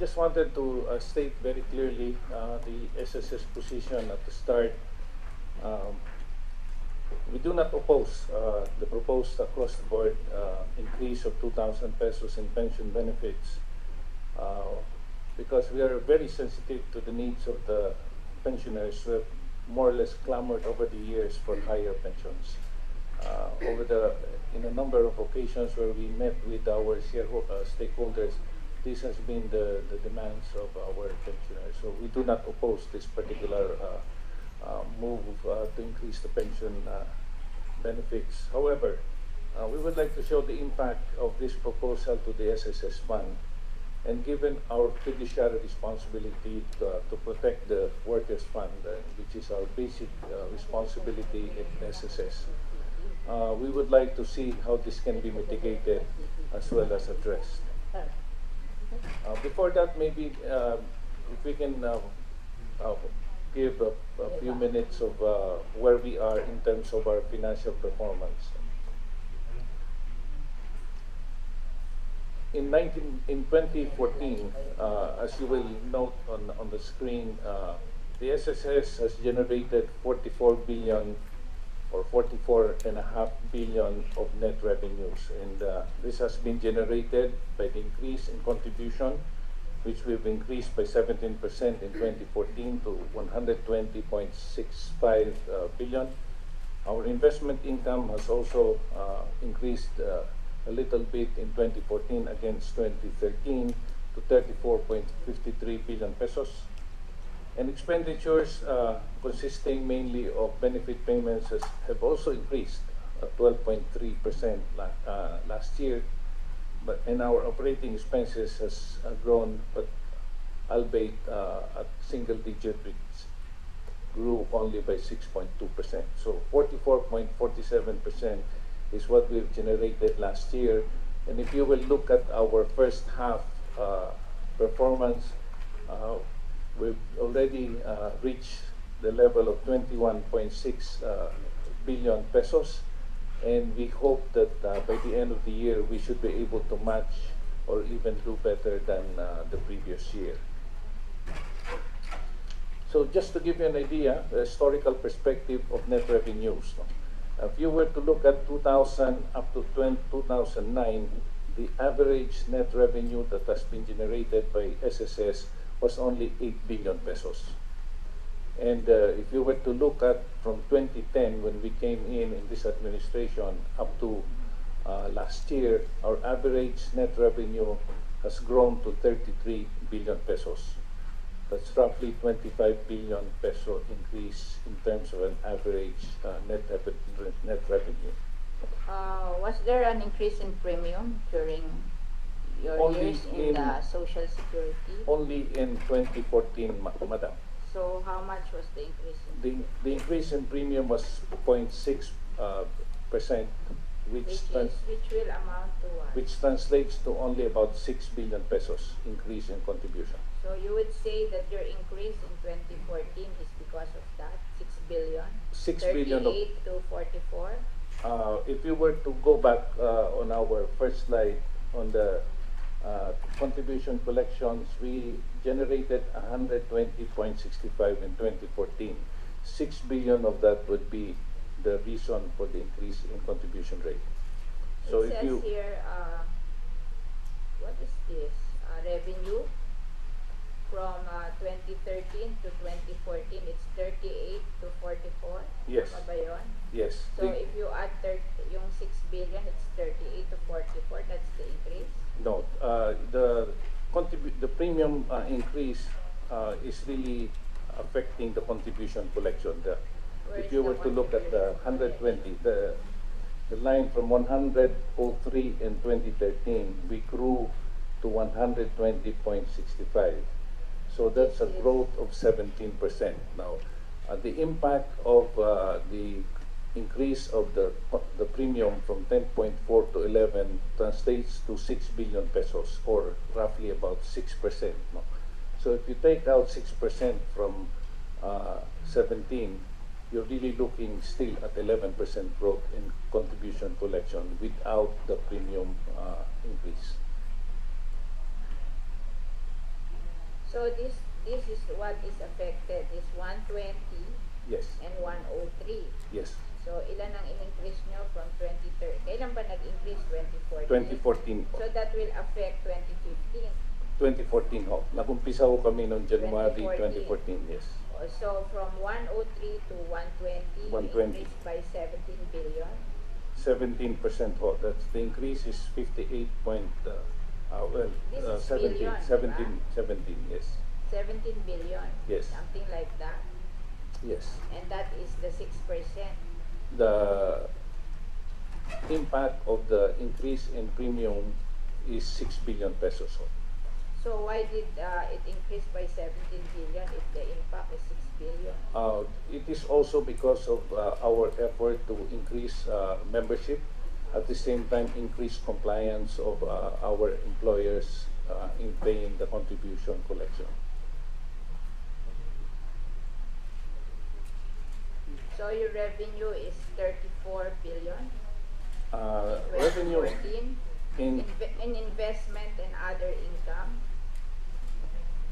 just wanted to state very clearly the SSS position at the start. Um, we do not oppose the proposed across the board increase of 2,000 pesos in pension benefits because we are very sensitive to the needs of the pensioners who have more or less clamored over the years for higher pensions. In a number of occasions where we met with our stakeholders, this has been the demands of our pensioners. So we do not oppose this particular move to increase the pension benefits. However, we would like to show the impact of this proposal to the SSS fund. And given our fiduciary responsibility to protect the workers' fund, which is our basic responsibility at SSS, we would like to see how this can be mitigated as well as addressed. Before that, maybe if we can give a few minutes of where we are in terms of our financial performance. In 2014, as you will note on the screen, the SSS has generated 44 billion or 44.5 billion of net revenues, and this has been generated by the increase in contribution, which we've increased by 17% in 2014 to 120.65 billion. Our investment income has also increased a little bit in 2014 against 2013 to 34.53 billion pesos. And expenditures consisting mainly of benefit payments have also increased 12.3% last year. And our operating expenses has grown, but albeit at single digit, which grew only by 6.2%. So 44.47% is what we've generated last year. And if you will look at our first half performance, we've already reached the level of 21.6 billion pesos. And we hope that by the end of the year, we should be able to match or even do better than the previous year. So just to give you an idea, the historical perspective of net revenues. If you were to look at 2000 up to 2009, the average net revenue that has been generated by SSS was only 8 billion pesos. And if you were to look at from 2010, when we came in this administration, up to last year, our average net revenue has grown to 33 billion pesos. That's roughly 25 billion peso increase in terms of an average net revenue. Was there an increase in premium during your years in the Social Security? Only in 2014, Madam. So how much was the increase in the increase in premium was 0.6%, which will amount to what? Which translates to only about 6 billion pesos increase in contribution. So you would say that your increase in 2014 is because of that 6 billion? 6 billion. 38 to 44? If you were to go back on our first slide on the contribution collections, we generated 120.65 in 2014. 6 billion of that would be the reason for the increase in contribution rate. So it says here, what is this? Revenue from 2013 to 2014, it's 38 to 44? Yes. Tama ba yun? Yes. So if you add yung 6 billion, it's 38 to 44, that's the increase? No, the premium increase is really affecting the contribution collection. If you were to look at the 120, the line from 103 in 2013, we grew to 120.65. So that's a growth of 17%. Now, the impact of the increase of the premium from 10.4 to 11 translates to 6 billion pesos, or roughly about 6%. No? So if you take out 6% from 17, you're really looking still at 11% growth in contribution collection without the premium increase. So this is what is affected is 120 Yes. and 103. Yes. So ilan ang in-increase nyo from 2013? Kailan ba nag-increase? 2014? 2014 po. So that will affect 2015. 2014 ho. Nag-umpisa ho kami noong January 2014. 2014, yes. So from 103 to 120, 120. increased by 17 billion. 17% ho. That's the increase is 58 point, This is 17, billion, 17, diba? 17, yes. 17 billion. Yes. Something like that. Yes. And that is the 6%. The impact of the increase in premium is 6 billion pesos ho. So why did it increase by 17 billion if the impact is 6 billion? It is also because of our effort to increase membership, at the same time increase compliance of our employers in paying the contribution collection. So your revenue is 34 billion in Revenue 2014 in in investment and other income.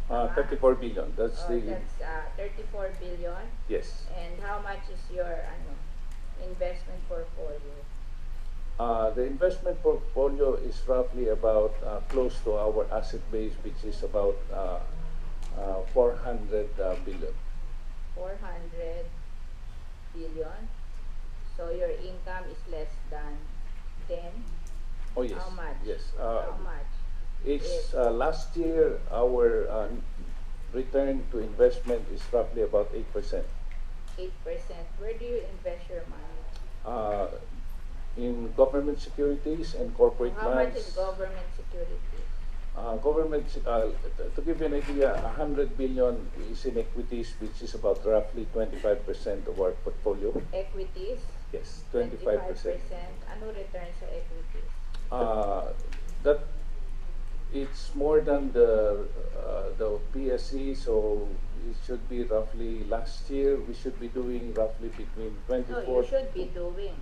34 billion. That's the That's 34 billion. yes. And how much is your investment portfolio? The investment portfolio is roughly about close to our asset base, which is about 400 billion. 400 billion. So your income is less than 10. Oh yes. How much? Yes. How much? It's last year our return to investment is roughly about 8%. 8%. Where do you invest your money? In government securities and corporate How bonds. much is government securities? To give you an idea, 100 billion is in equities, which is about roughly 25% of our portfolio. Equities? Yes, 25%. 25%. Ano return sa equities? That it's more than the PSE, so it should be roughly last year we should be doing roughly between 24. No, you should be doing.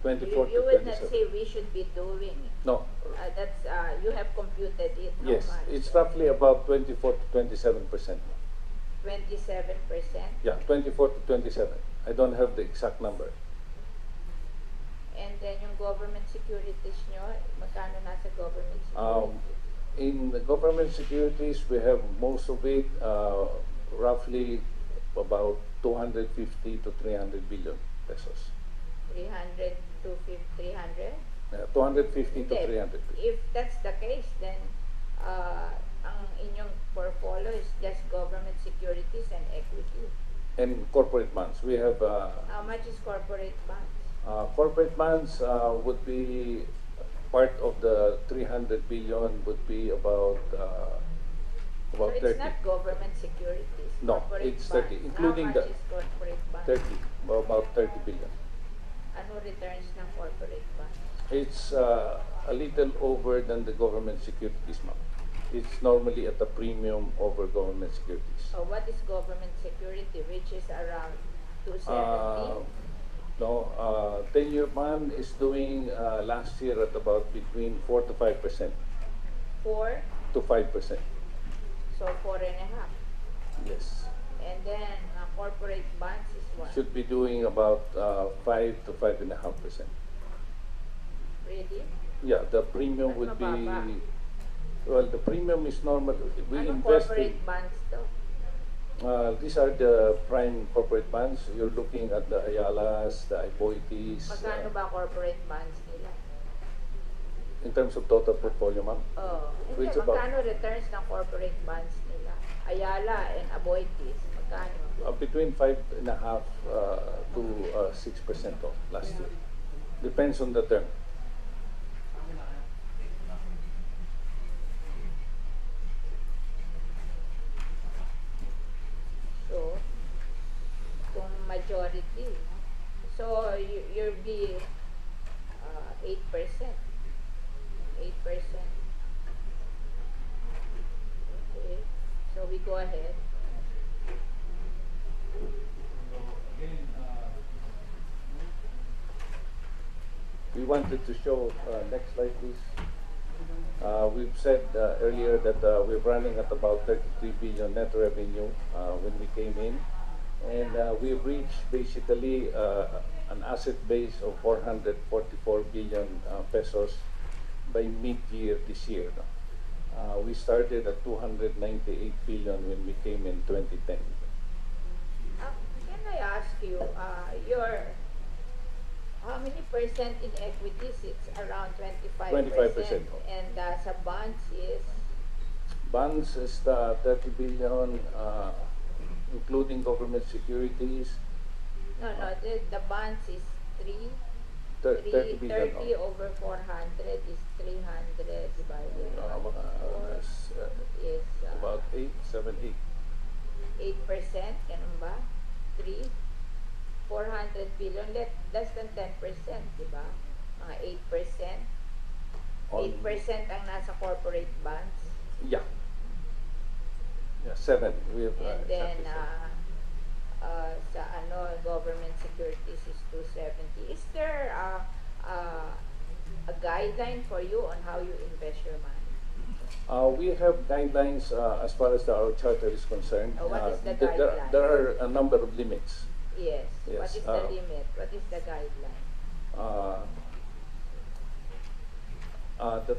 24 You to would not 27. say we should be doing. No. That's you have computed it. How Yes, much? it's roughly about 24 to 27%. 27%. Yeah, 24 to 27. I don't have the exact number. And then yung government securities nyo, magkano nasa government securities? In the government securities, we have most of it, roughly about 250 to 300 billion pesos. 300 to 300? 250 to Hindi. 300 billion. If that's the case, then ang inyong portfolio is just government securities and equity. And corporate bonds. We have How much is corporate bonds? corporate bonds would be part of the 300 billion would be about So it's 30. not government securities. No, Corporate it's bonds. 30, including How much the is corporate bonds? 30, about 30 billion. Ano returns ng corporate bonds? It's a little over than the government securities, ma'am. It's normally at a premium over government securities. So what is government security, which is around 270? No, 10-year bond is doing last year at about between 4 to 5%. 4? To 5%. So 4.5. Yes. And then corporate bonds is what? Should be doing about 5 to 5.5%. Really? Yeah, the premium Mas would be, mababa. well, the premium is normal. We Anong invest corporate in, bonds to? these are the prime corporate bonds. You're looking at the Ayalas, the Iboites. Magkano ba corporate bonds nila? In terms of total portfolio, ma'am? Oh, hindi. It's about Magkano returns ng corporate bonds nila? Ayala and Aboitiz, magkano? between 5.5 to 6% of last year. Depends on the term. So, kung majority, so you'll be 8%. 8%. Okay, so we go ahead. We wanted to show, next slide please. we've said earlier that we're running at about 33 billion net revenue when we came in. And we've reached basically an asset base of 444 billion pesos by mid-year this year. No? We started at 298 billion when we came in 2010. Can I ask you, your how many percent in equities? It's around 25%. 25%. And sa bonds is? Bonds is 30 billion, including government securities. No, the bonds is 30 billion. 30 over 400 is 300 divided by 4 is about 8, 7, 8. 8%, ganun ba? 3, 400 billion, less than 10%, di ba? Mga 8%. 8% ang nasa corporate bonds. Yeah. Yeah, 7. We have, And then, exactly sa government securities is 270. Is there a guideline for you on how you invest your money? we have guidelines as far as our charter is concerned. What is the there are a number of limits. Yes. Yes, What is the limit? What is the guideline? The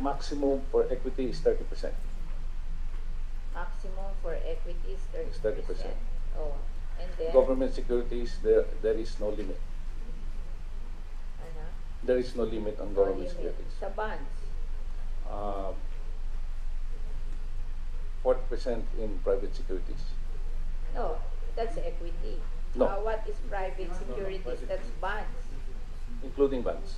maximum for equity is 30%. Maximum for equity is 30%. 30%. Oh, and then Government securities, there is no limit. ano? There is no limit on No government limit. securities. Sa bonds, 40% in private securities. no, that's equity. No. What is private securities? That's bonds. Including bonds.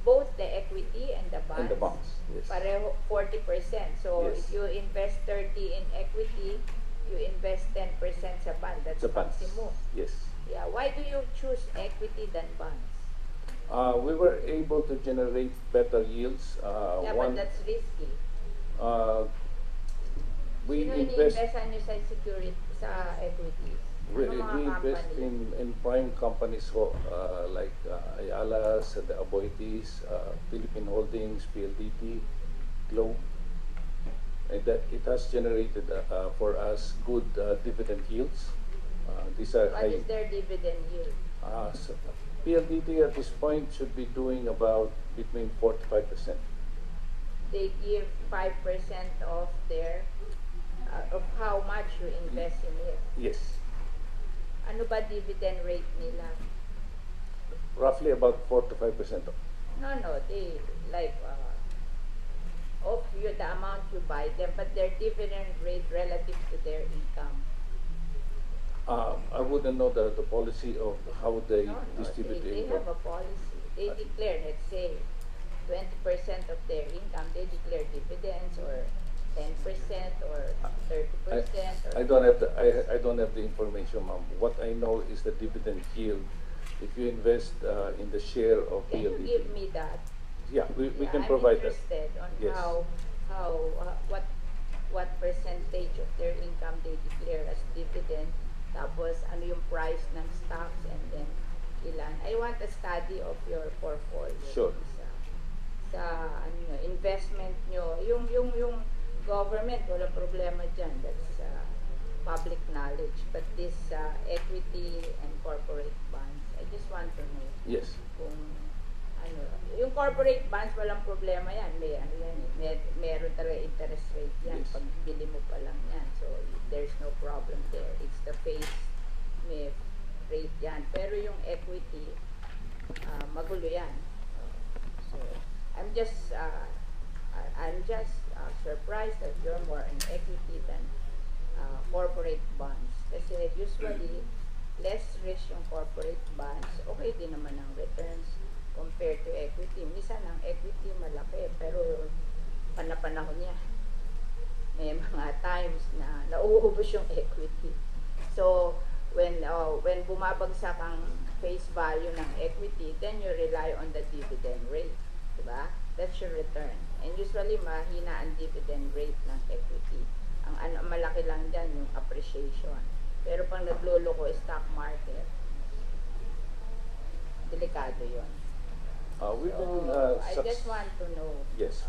Both the equity and the bonds. And the bonds, yes. Pareho 40%. So Yes. if you invest 30 in equity, you invest 10% sa bond. That's The bonds. maximum. Yes. Yeah. Why do you choose equity than bonds? We were able to generate better yields. But that's risky. We Sino invest. ini-investan nyo sa security, sa equities? We Ano mga invest company? in prime companies like Ayala's, the Aboitiz, Philippine Holdings, PLDT, Globe. And that it has generated for us good dividend yields. These are What is their dividend yield? so PLDT at this point should be doing about between 4 to 5%. They give 5% of their of how much you invest in it. Yes, Ano ba dividend rate nila? roughly about 4 to 5%. No, they like of you the amount you buy them, but their dividend rate relative to their income. I wouldn't know the policy of how they No, distribute the they income. have a policy. They declare, let's say, 20% of their income, they declare dividends or 10% or 30% or I don't have the information, ma'am. What I know is the dividend yield. If you invest in the share of Can you PLDT. give me that? Yeah, we Yeah, can I'm provide that. interested on Yes. what percentage of their income they declare as dividend, tapos ano yung price ng stocks, and then ilan. I want a study of your portfolio. Sure. Sa investment nyo, yung government, wala problema dyan. That's public knowledge. But this equity and corporate bonds, I just want to know Yes. kung yung corporate bonds, walang problema yan. Meron talaga interest rate yan. Yes. Pag bili mo pa lang yan. So, there's no problem there. It's the face, may rate yan. Pero yung equity, magulo yan. So, I'm just surprised that you're more in equity than corporate bonds. Kasi usually, less risk yung corporate bonds. Okay din naman ang returns compared to equity. Minsan ang equity malaki, pero panahon niya. May mga times na nauubos yung equity. So, when bumabagsak ang face value ng equity, then you rely on the dividend rate. Diba? That's your return. And usually, mahina ang dividend rate ng equity. Ang malaki lang dyan yung appreciation. Pero pag nagluloko stock market, delikado yun. We So, can, I just want to know. yes.